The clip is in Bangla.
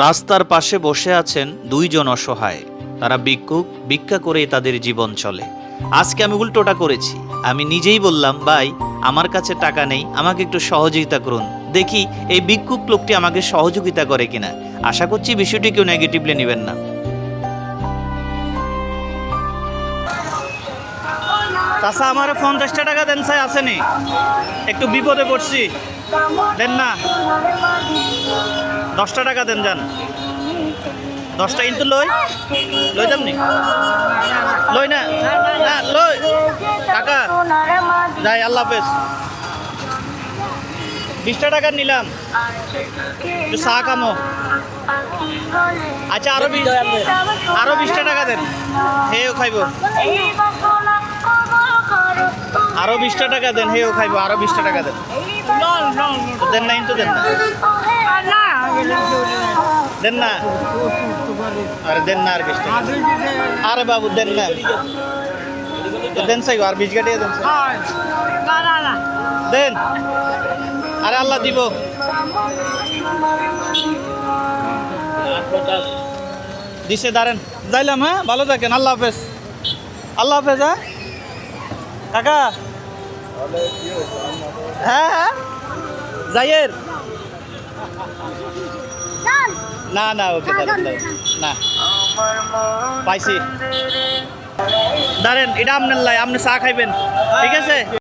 রাস্তার পাশে বসে আছেন দুইজন অসহায়। তারা ভিক্ষুক, ভিক্ষা করেই তাদের জীবন চলে। আজকে আমি উল্টোটা করেছি। আমি নিজেই বললাম, ভাই আমার কাছে টাকা নেই, আমাকে একটু সহযোগিতা করুন, দেখি এই ভিক্ষুক লোকটি আমাকে সহযোগিতা করে কিনা। আশা করছি বিষয়টি কেউ নেগেটিভলি নেবেন না। চাচা আমার 50টা টাকা দেন, চাই আসেনি, একটু বিপদে পড়ছি, দেন না। 10টা টাকা দেন, যান 10টা কিন্তু লই যামনি, লই না না লই টাকা যাই, আল্লাহ হাফেজ। 20টা টাকা নিলাম, একটু চা কামো। আচ্ছা আরো 20টা টাকা দেন, হেও খাইব। আরো 20টা টাকা দেন, হেও খাইব। আরো 20টা টাকা দেন, দেন না কিন্তু দেন না, দেন না। আরে দেন না, আর 20 টাকা। আরে বাবু দেন না, দেন চাই আর 20 গাটিয়ে দেন, দেন। আরে আল্লাহ দিব, দিছে, দাঁড়েন, যাইলাম। হ্যাঁ, ভালো থাকেন, আল্লাহ হাফেজ। আল্লাহ হাফেজ। হ্যাঁ কাকা, হ্যাঁ হ্যাঁ যাইয়ের না না, ওকে না পাইছি, দাঁড়েন, এটা আপনার লাই, আপনি চা খাইবেন, ঠিক আছে।